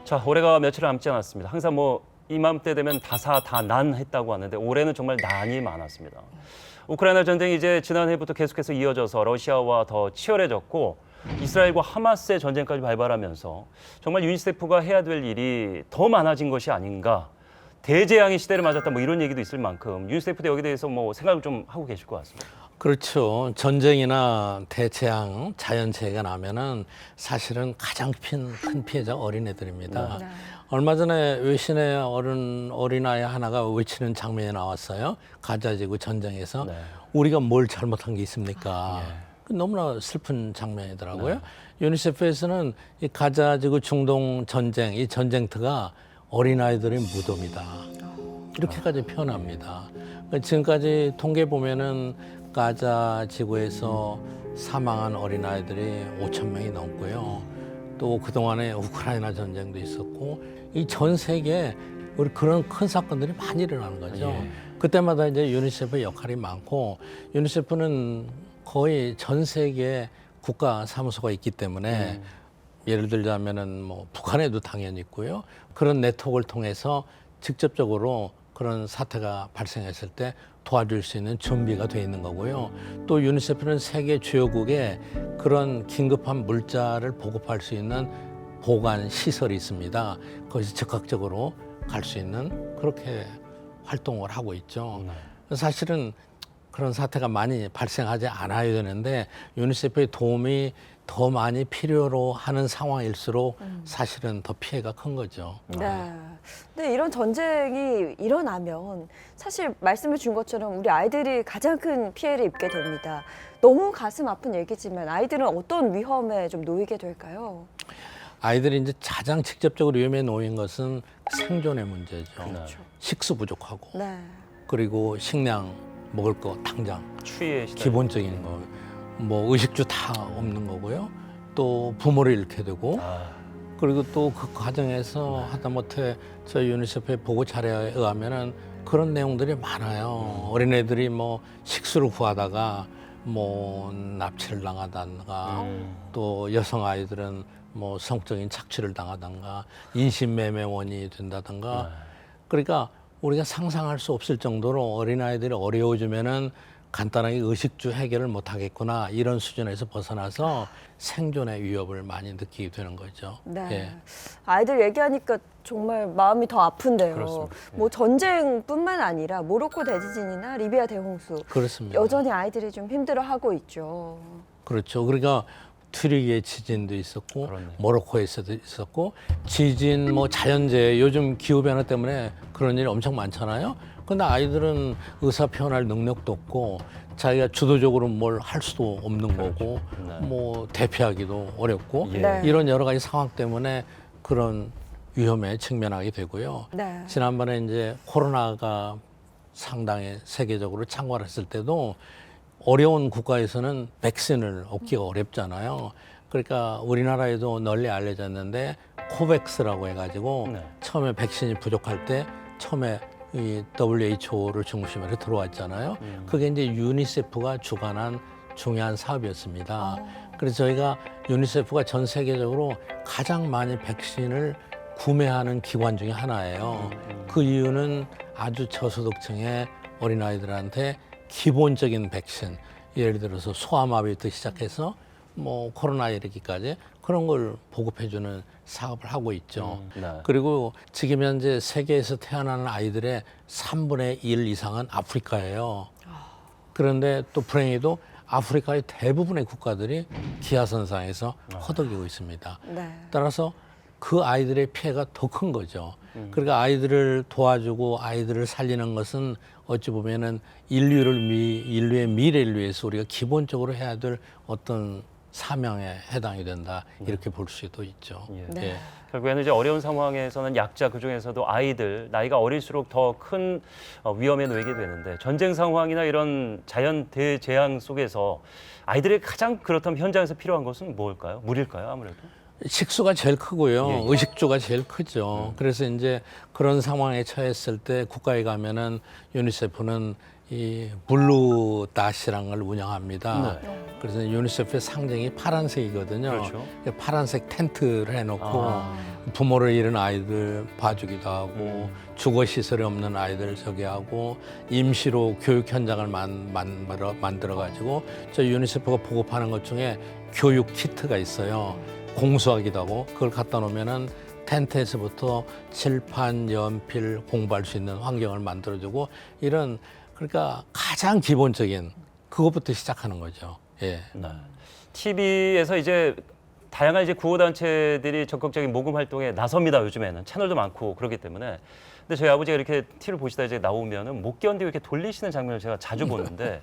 자, 올해가 며칠 남지 않았습니다. 항상 뭐 이맘때 되면 다사다난했다고 하는데 올해는 정말 난이 많았습니다. 우크라이나 전쟁이 이제 지난해부터 계속해서 이어져서 러시아와 더 치열해졌고 이스라엘과 하마스의 전쟁까지 발발하면서 정말 유니세프가 해야 될 일이 더 많아진 것이 아닌가. 대재앙의 시대를 맞았다 뭐 이런 얘기도 있을 만큼 유니세프도 여기에 대해서 뭐 생각을 좀 하고 계실 것 같습니다. 그렇죠. 전쟁이나 대재앙, 자연재해가 나면은 사실은 가장 큰 피해자가 어린애들입니다. 네. 얼마 전에 외신의 어린아이 하나가 외치는 장면이 나왔어요. 가자지구 전쟁에서. 네. 우리가 뭘 잘못한 게 있습니까? 너무나 슬픈 장면이더라고요. 유니세프에서는 이 가자지구 중동 전쟁, 이 전쟁터가 어린아이들의 무덤이다. 이렇게까지 표현합니다. 지금까지 통계 보면은 가자 지구에서 사망한 어린아이들이 5,000명이 넘고요. 또 그동안에 우크라이나 전쟁도 있었고 이 전 세계에 우리 그런 큰 사건들이 많이 일어나는 거죠. 그때마다 이제 유니세프의 역할이 많고 유니세프는 거의 전 세계에 국가 사무소가 있기 때문에 예를 들자면은 뭐 북한에도 당연히 있고요. 그런 네트워크를 통해서 직접적으로 그런 사태가 발생했을 때 도와줄 수 있는 준비가 돼 있는 거고요. 또 유니세프는 세계 주요국에 그런 긴급한 물자를 보급할 수 있는 보관 시설이 있습니다. 거기서 즉각적으로 갈 수 있는 그렇게 활동을 하고 있죠. 사실은 그런 사태가 많이 발생하지 않아야 되는데 유니세프의 도움이 더 많이 필요로 하는 상황일수록 사실은 더 피해가 큰 거죠. 네. 근데 이런 전쟁이 일어나면 사실 말씀해 준 것처럼 우리 아이들이 가장 큰 피해를 입게 됩니다. 너무 가슴 아픈 얘기지만 아이들은 어떤 위험에 좀 놓이게 될까요? 아이들이 이제 가장 직접적으로 위험에 놓인 것은 생존의 문제죠. 그렇죠. 식수 부족하고 네. 그리고 식량 먹을 거 당장 추위의 시대. 기본적인 거, 뭐 의식주 다 없는 거고요. 또 부모를 잃게 되고 그리고 또 그 과정에서 하다못해 저희 유니세프의 보고 자료에 의하면은 그런 내용들이 많아요. 어린애들이 뭐 식수를 구하다가 뭐 납치를 당하다가 또 여성 아이들은 뭐 성적인 착취를 당하다가 인신매매원이 된다든가 그러니까 우리가 상상할 수 없을 정도로 어린아이들이 어려워지면은 간단하게 의식주 해결을 못 하겠구나 이런 수준에서 벗어나서 생존의 위협을 많이 느끼게 되는 거죠. 네. 예. 아이들 얘기하니까 정말 마음이 더 아픈데요. 그렇습니다. 뭐 전쟁뿐만 아니라 모로코 대지진이나 리비아 대홍수 그렇습니다. 여전히 아이들이 좀 힘들어하고 있죠. 그렇죠. 그러니까 튀르키예 지진도 있었고 그렇네요. 모로코에서도 있었고 지진 뭐 자연재해 요즘 기후 변화 때문에 그런 일이 엄청 많잖아요. 근데 아이들은 의사 표현할 능력도 없고 자기가 주도적으로 뭘 할 수도 없는 거고 네. 뭐 대피하기도 어렵고 예. 네. 이런 여러 가지 상황 때문에 그런 위험에 직면하게 되고요. 네. 지난번에 이제 코로나가 상당히 세계적으로 창궐했을 때도 어려운 국가에서는 백신을 얻기가 어렵잖아요. 그러니까 우리나라에도 널리 알려졌는데 코백스라고 해가지고 네. 처음에 백신이 부족할 때 처음에 이 WHO를 중심으로 들어왔잖아요. 그게 이제 유니세프가 주관한 중요한 사업이었습니다. 그래서 저희가 유니세프가 전 세계적으로 가장 많이 백신을 구매하는 기관 중에 하나예요. 그 이유는 아주 저소득층의 어린아이들한테 기본적인 백신, 예를 들어서 소아마비부터 시작해서 뭐 코로나 이르기까지 그런 걸 보급해주는 사업을 하고 있죠. 네. 그리고 지금 현재 세계에서 태어나는 아이들의 3분의 1 이상은 아프리카예요. 그런데 또 불행히도 아프리카의 대부분의 국가들이 기아선상에서 허덕이고 있습니다. 네. 따라서 그 아이들의 피해가 더 큰 거죠. 그러니까 아이들을 도와주고 아이들을 살리는 것은 어찌 보면은 인류의 미래를 위해서 우리가 기본적으로 해야 될 어떤 사명에 해당이 된다 이렇게 볼 수도 있죠. 예. 네. 예. 결국에는 이제 어려운 상황에서는 약자 그 중에서도 아이들 나이가 어릴수록 더 큰 위험에 놓이게 되는데 전쟁 상황이나 이런 자연 대재앙 속에서 아이들이 가장 그렇다면 현장에서 필요한 것은 뭘까요? 물일까요? 아무래도. 식수가 제일 크고요. 예, 예. 의식주가 제일 크죠. 그래서 이제 그런 상황에 처했을 때 국가에 가면은 유니세프는 이 블루 닷이라는 걸 운영합니다. 그래서 유니세프의 상징이 파란색이거든요. 그렇죠. 파란색 텐트를 해놓고 아. 부모를 잃은 아이들 봐주기도 하고 주거 시설이 없는 아이들 저기 하고 임시로 교육 현장을 만들어 가지고 저 유니세프가 보급하는 것 중에 교육 키트가 있어요. 공수하기도 하고 그걸 갖다 놓으면은 텐트에서부터 칠판, 연필 공부할 수 있는 환경을 만들어주고 이런 그러니까 가장 기본적인 그것부터 시작하는 거죠. 예. 네. TV에서 이제 다양한 이제 구호단체들이 적극적인 모금 활동에 나섭니다. 요즘에는 채널도 많고 그렇기 때문에. 근데 저희 아버지가 이렇게 TV를 보시다 이제 나오면은 못 견디고 이렇게 돌리시는 장면을 제가 자주 보는데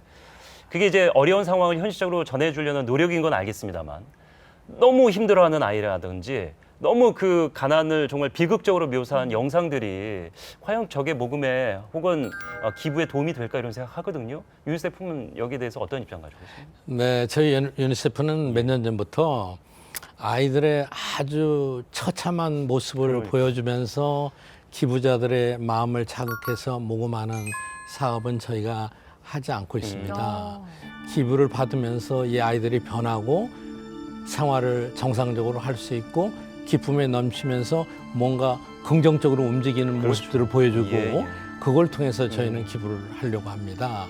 그게 이제 어려운 상황을 현실적으로 전해주려는 노력인 건 알겠습니다만 너무 힘들어하는 아이라든지 너무 그 가난을 정말 비극적으로 묘사한 영상들이 과연 저게 모금에 혹은 기부에 도움이 될까 이런 생각하거든요. 유니세프는 여기에 대해서 어떤 입장 가지고 있습니까? 네, 저희 유니세프는 몇 년 전부터 아이들의 아주 처참한 모습을 그러니까. 보여주면서 기부자들의 마음을 자극해서 모금하는 사업은 저희가 하지 않고 있습니다. 기부를 받으면서 이 아이들이 변하고 생활을 정상적으로 할 수 있고 기쁨에 넘치면서 뭔가 긍정적으로 움직이는 그렇죠. 모습들을 보여주고 예, 예. 그걸 통해서 저희는 기부를 하려고 합니다.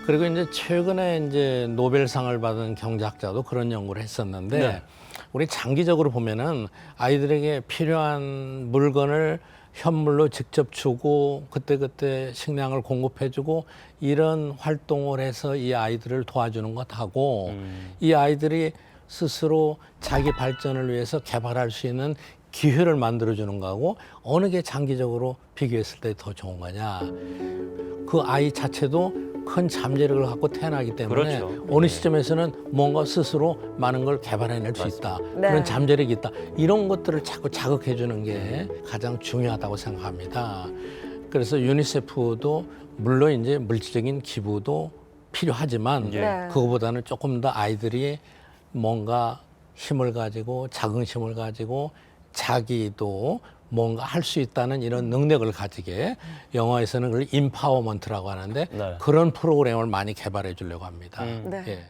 그리고 이제 최근에 이제 노벨상을 받은 경제학자도 그런 연구를 했었는데 네. 우리 장기적으로 보면은 아이들에게 필요한 물건을 현물로 직접 주고 그때그때 식량을 공급해주고 이런 활동을 해서 이 아이들을 도와주는 것하고 이 아이들이 스스로 자기 발전을 위해서 개발할 수 있는 기회를 만들어주는 거하고 어느 게 장기적으로 비교했을 때 더 좋은 거냐. 그 아이 자체도 큰 잠재력을 갖고 태어나기 때문에 그렇죠. 어느 네. 시점에서는 뭔가 스스로 많은 걸 개발해낼 수 있다. 네. 그런 잠재력이 있다. 이런 것들을 자꾸 자극해 주는 게 가장 중요하다고 생각합니다. 그래서 유니세프도 물론 이제 물질적인 기부도 필요하지만 예. 네. 그거보다는 조금 더 아이들이 뭔가 힘을 가지고 자긍심을 가지고 자기도 뭔가 할 수 있다는 이런 능력을 가지게 영어에서는 그걸 임파워먼트라고 하는데 네. 그런 프로그램을 많이 개발해 주려고 합니다. 네. 예.